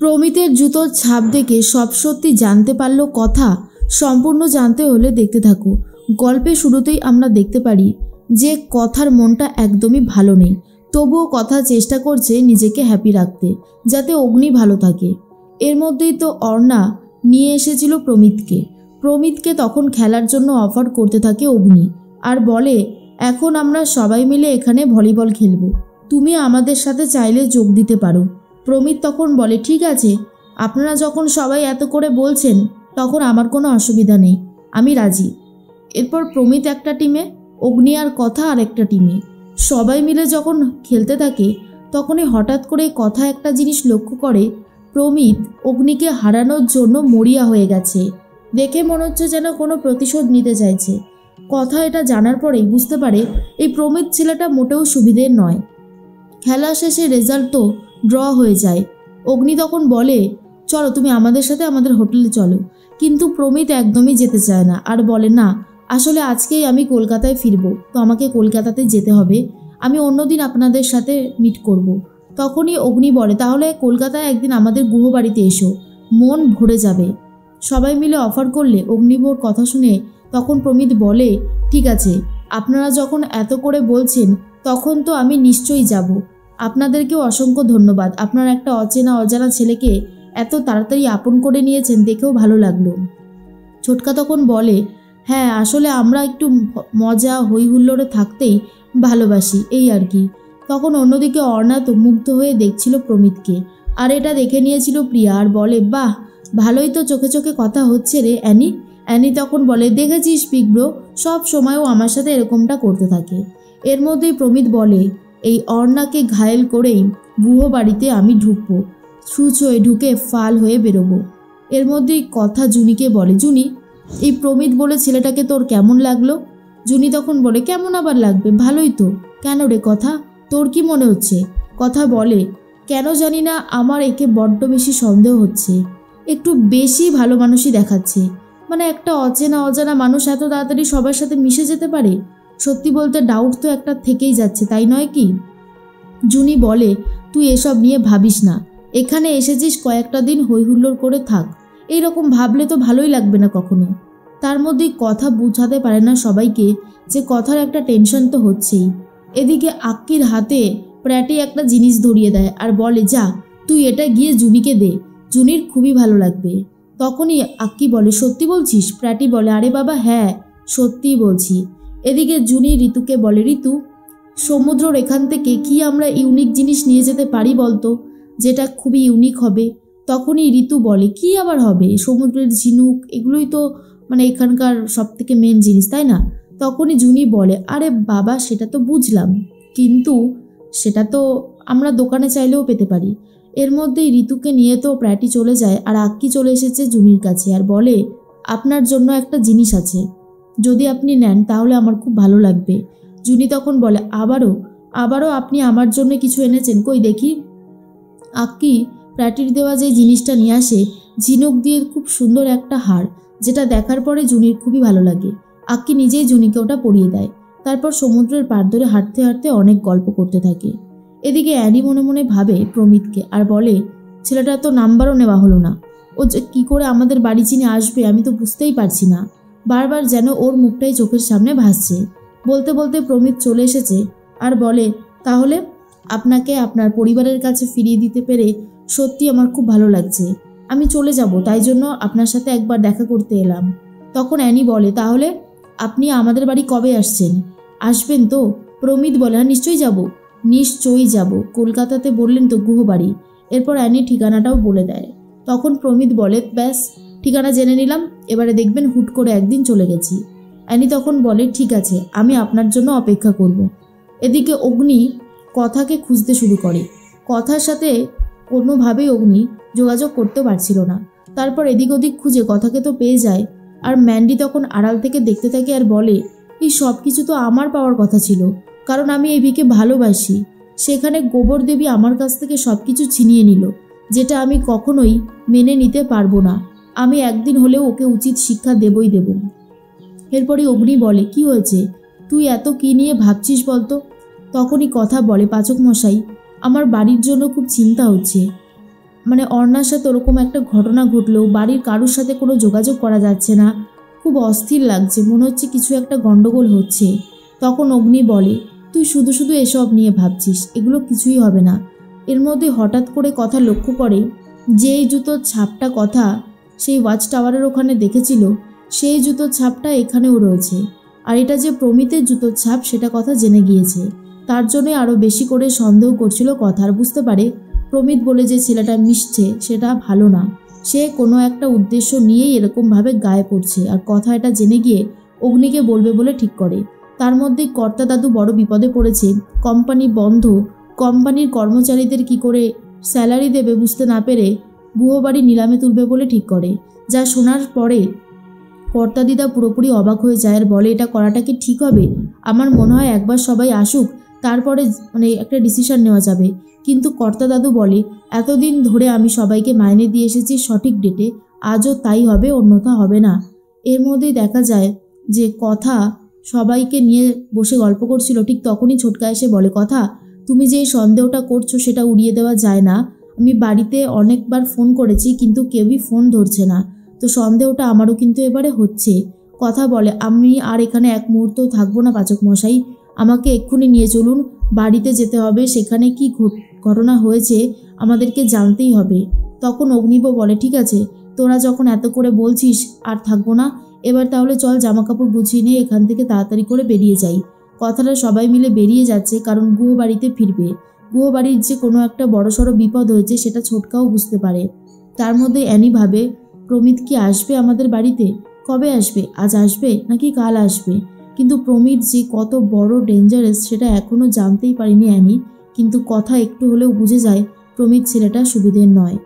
প্রমিতের জুতোর ছাপ দেখে সব সত্যি জানতে পারল কথা। সম্পূর্ণ জানতে হলে দেখতে থাকো। গল্পের শুরুতেই আমরা দেখতে পারি যে কথার মনটা একদমই ভালো নেই, তবুও কথা চেষ্টা করছে নিজেকে হ্যাপি রাখতে, যাতে অগ্নি ভালো থাকে। এর মধ্যেই তো অর্ণা নিয়ে এসেছিল প্রমিতকে তখন খেলার জন্য অফার করতে থাকে অগ্নি, আর বলে এখন আমরা সবাই মিলে এখানে ভলিবল খেলবো, তুমি আমাদের সাথে চাইলে যোগ দিতে পারো। প্রমিত তখন বলে ঠিক আছে, আপনারা যখন সবাই এত করে বলছেন তখন আমার কোনো অসুবিধা নেই, আমি রাজি। এরপর প্রমিত একটা টিমে, অগ্নি আর কথা আর একটা টিমে। সবাই মিলে যখন খেলতে থাকে তখনই হঠাৎ করে কথা একটা জিনিস লক্ষ্য করে, প্রমিত অগ্নিকে হারানোর জন্য মরিয়া হয়ে গেছে। দেখে মনে হচ্ছে যেন কোনো প্রতিশোধ নিতে চাইছে। কথা এটা জানার পরেই বুঝতে পারে এই প্রমিত ছেলেটা মোটেও সুবিধের নয়। খেলা শেষে রেজাল্ট তো ড্র হয়ে যায়। অগ্নি তখন বলে চলো তুমি আমাদের সাথে আমাদের হোটেলে চলো, কিন্তু প্রমিত একদমই যেতে চায় না আর বলে না, আসলে আজকেই আমি কলকাতায় ফিরবো, তো আমাকে কলকাতাতে যেতে হবে, আমি অন্যদিন আপনাদের সাথে মিট করব। তখনই অগ্নি বলে তাহলে কলকাতায় একদিন আমাদের গুহবাড়িতে এসো, মন ভরে যাবে। সবাই মিলে অফার করলে অগ্নিবোর কথা শুনে তখন প্রমিত বলে ঠিক আছে, আপনারা যখন এত করে বলছেন তখন তো আমি নিশ্চয়ই যাব। আপনাদেরকেও অসংখ্য ধন্যবাদ, আপনারা একটা অজানা ছেলেকে এত তাড়াতাড়ি আপন করে নিয়েছেন, দেখেও ভালো লাগলো। ছোটকা তখন বলে হ্যাঁ, আসলে আমরা একটু মজা হই হুল্লোড়ে থাকতেই ভালোবাসি, এই আর কি। তখন অন্যদিকে অর্ণা তো মুগ্ধ হয়ে দেখছিল প্রমিতকে, আর এটা দেখে নিয়েছিল প্রিয়া, আর বলে বাহ, ভালোই তো চোখে চোখে কথা হচ্ছে রে অ্যানি তখন বলে দেখেছিস বিগ ব্রো, সব সময়ও আমার সাথে এরকমটা করতে থাকে। এর মধ্যেই প্রমিত বলে এই অর্ণাকে ঘায়েল করেই গুহ বাড়িতে আমি ঢুকবো, ছুঁচ হয়ে ঢুকে ফাল হয়ে বেরোবো। এর মধ্যেই কথা জুনিকে বলে জুনি, এই প্রমিত বলে ছেলেটাকে তোর কেমন লাগলো? জুনি তখন বলে কেমন আবার লাগবে, ভালোই তো। কেন রে কথা, তোর কি মনে হচ্ছে? কথা বলে কেন জানি না, আমার একে বড্ড বেশি সন্দেহ হচ্ছে, একটু বেশি ভালো মানুষই দেখাচ্ছে। মানে একটা অজানা মানুষ এত তাড়াতাড়ি সবার সাথে মিশে যেতে পারে? সত্যি বলতে ডাউট তো একটা থেকেই যাচ্ছে, তাই নয় কি? জুনি বলে তুই এসব নিয়ে ভাবিস না, এখানে এসেছিস কয়েকটা দিন হই হুল্লোড় করে থাক, এইরকম ভাবলে তো ভালোই লাগবে না কখনো। তার মধ্যেই কথা বুঝাতে পারে না সবাইকে যে কথার একটা টেনশন তো হচ্ছেই। এদিকে আক্কির হাতে প্র্যাটি একটা জিনিস ধরিয়ে দেয় আর বলে যা তুই এটা গিয়ে জুনিকে দে, জুনির খুবই ভালো লাগবে। তখনই আক্কি বলে সত্যি বলছিস? প্র্যাটি বলে আরে বাবা হ্যাঁ, সত্যিই বলছি। এদিকে জুনি ঋতুকে বলে ঋতু, সমুদ্রর এখান থেকে কি আমরা ইউনিক জিনিস নিয়ে যেতে পারি বলতো, যেটা খুবই ইউনিক হবে? তখনই ঋতু বলে কি আবার হবে, সমুদ্রের ঝিনুক এগুলোই তো মানে এখানকার সব থেকে মেন জিনিস, তাই না? তখনই জুনি বলে আরে বাবা সেটা তো বুঝলাম, কিন্তু সেটা তো আমরা দোকানে চাইলেও পেতে পারি। এর মধ্যেই ঋতুকে নিয়ে তো প্র্যাটি চলে যায়, আর আক্কি চলে এসেছে জুনির কাছে আর বলে আপনার জন্য একটা জিনিস আছে, যদি আপনি নেন তাহলে আমার খুব ভালো লাগবে। জুনি তখন বলে আবারও আপনি আমার জন্য কিছু এনেছেন, কই দেখি। আক্কি প্র্যাটির দেওয়া যে জিনিসটা নিয়ে আসে, ঝিনুক দিয়ে খুব সুন্দর একটা হার, যেটা দেখার পরে জুনির খুবই ভালো লাগে। আক্কি নিজেই জুনিকে ওটা পরিয়ে দেয়। তারপর সমুদ্রের পার ধরে হাঁটতে হাঁটতে অনেক গল্প করতে থাকে। এদিকে অ্যানি মনে মনে ভাবে প্রমিতকে আর বলে ছেলেটা তো নাম্বারও নেওয়া হলো না, ও যে কী করে আমাদের বাড়ি চিনে আসবে আমি তো বুঝতেই পারছি না। বারবার যেন ওর মুখটাই চোখের সামনে ভাসছে। বলতে বলতে প্রমিত চলে এসেছে আর বলে তাহলে আপনাকে আপনার পরিবারের কাছে ফিরিয়ে দিতে পেরে সত্যি আমার খুব ভালো লাগছে, আমি চলে যাব, তাই জন্য আপনার সাথে একবার দেখা করতে এলাম। তখন অ্যানি বলে তাহলে আপনি আমাদের বাড়ি কবে আসছেন? আসবেন তো? প্রমিত বলে হ্যাঁ নিশ্চয়ই যাব, কলকাতাতে বললেন তো গুহবাড়ি। এরপর অ্যানি ঠিকানাটাও বলে দেয়। তখন প্রমিত বলে ব্যাস, ঠিকানা জেনে নিলাম, এবারে দেখবেন হুট করে একদিন চলে গেছি। অ্যানি তখন বলে ঠিক আছে, আমি আপনার জন্য অপেক্ষা করব। এদিকে অগ্নি কথাকে খুঁজতে শুরু করে। কথার সাথে কোনোভাবেই অগ্নি যোগাযোগ করতে পারছিল না। তারপর এদিক ওদিক খুঁজে কথাকে তো পেয়ে যায়। আর ম্যান্ডি তখন আড়াল থেকে দেখতে থাকে আর বলে এই সব কিছু তো আমার পাওয়ার কথা ছিল, কারণ আমি এভিকে ভালোবাসি। সেখানে গোবর দেবী আমার কাছ থেকে সব কিছু ছিনিয়ে নিল, যেটা আমি কখনোই মেনে নিতে পারবো না। আমি একদিন হলেও ওকে উচিত শিক্ষা দেবই দেব। এরপরই অগ্নি বলে কি হয়েছে, তুই এত কি নিয়ে ভাবছিস বলতো? তখনই কথা বলে পাচক মশাই, আমার বাড়ির জন্য খুব চিন্তা হচ্ছে। মানে অর্ণার সাথে ওরকম একটা ঘটনা ঘটলেও বাড়ির কারোর সাথে কোনো যোগাযোগ করা যাচ্ছে না, খুব অস্থির লাগছে, মনে হচ্ছে কিছু একটা গন্ডগোল হচ্ছে। তখন অগ্নি বলে, তুই শুধু শুধু এসব নিয়ে ভাবছিস, এগুলো কিছুই হবে না। এর মধ্যে হঠাৎ করে কথা লক্ষ্য করে যে এই জুতোর ছাপটা কথা সেই ওয়াচ টাওয়ারের ওখানে দেখেছিল, সেই জুতোর ছাপটা এখানেও রয়েছে। আর এটা যে প্রমিতের জুতোর ছাপ সেটা কথা জেনে গিয়েছে। তার জন্যই আরও বেশি করে সন্দেহ করছিল কথা। আর বুঝতে পারে প্রমিত বলে যে ছেলেটা মিশছে সেটা ভালো না, সে কোনো একটা উদ্দেশ্য নিয়েই এরকমভাবে গায়ে পড়ছে। আর কথা এটা জেনে গিয়ে অগ্নিকে বলবে বলে ঠিক করে। তার মধ্যেই কর্তা দাদু বড় বিপদে পড়েছে। কোম্পানি বন্ধ, কোম্পানির কর্মচারীদের কি করে স্যালারি দেবে বুঝতে না পেরে গুহবাড়ি নিলামে তুলবে বলে ঠিক করে। যা শোনার পরে কর্তা দিদা পুরোপুরি অবাক হয়ে যায় আর বলে, এটা করাটা কি ঠিক হবে? আমার মনে হয় একবার সবাই আসুক, তারপরে মানে একটা ডিসিশন নেওয়া যাবে। কিন্তু কর্তা দাদু বলে, এতদিন ধরে আমি সবাইকে মাইনে দিয়ে এসেছি সঠিক ডেটে, আজও তাই হবে, অন্যথা হবে না। এর মধ্যেই দেখা যায় যে কথা সবাইকে নিয়ে বসে গল্প করছিল, ঠিক তখনই ছোটকা এসে বলে, কথা তুমি যে সন্দেহটা করছো সেটা উড়িয়ে দেওয়া যায় না। আমি বাড়িতে অনেকবার ফোন করেছি কিন্তু কেউই ফোন ধরছে না, তো সন্দেহটা আমারও কিন্তু এবারে হচ্ছে। কথা বলে, আমি আর এখানে এক মুহূর্ত থাকবো না পাচক মশাই, আমাকে এক্ষুনি নিয়ে চলুন, বাড়িতে যেতে হবে, সেখানে কি ঘটনা হয়েছে আমাদেরকে জানতেই হবে। তখন অগ্নিব বলে, ঠিক আছে, তোরা যখন এত করে বলছিস আর থাকবো না, এবার তাহলে চল জামাকাপড় গুছিয়ে নিয়ে এখান থেকে তাড়াতাড়ি করে বেরিয়ে যাই। কথাটা সবাই মিলে বেরিয়ে যাচ্ছে, কারণ গুহবাড়িতে ফিরবে। গুহবাড়ির যে কোনো একটা বড়সড় বিপদ হয়েছে সেটা ছোটকাও বুঝতে পারে। তার মধ্যে অ্যানি ভাবে, প্রমিত কি আসবে আমাদের বাড়িতে? কবে আসবে? আজ আসবে নাকি কাল আসবে? কিন্তু প্রমিত যে কত বড় ডেঞ্জারাস সেটা এখনও জানতেই পারেনি অ্যানি। কিন্তু কথা একটু হলেও বুঝে যায় প্রমিত ছেলেটা সুবিধের নয়।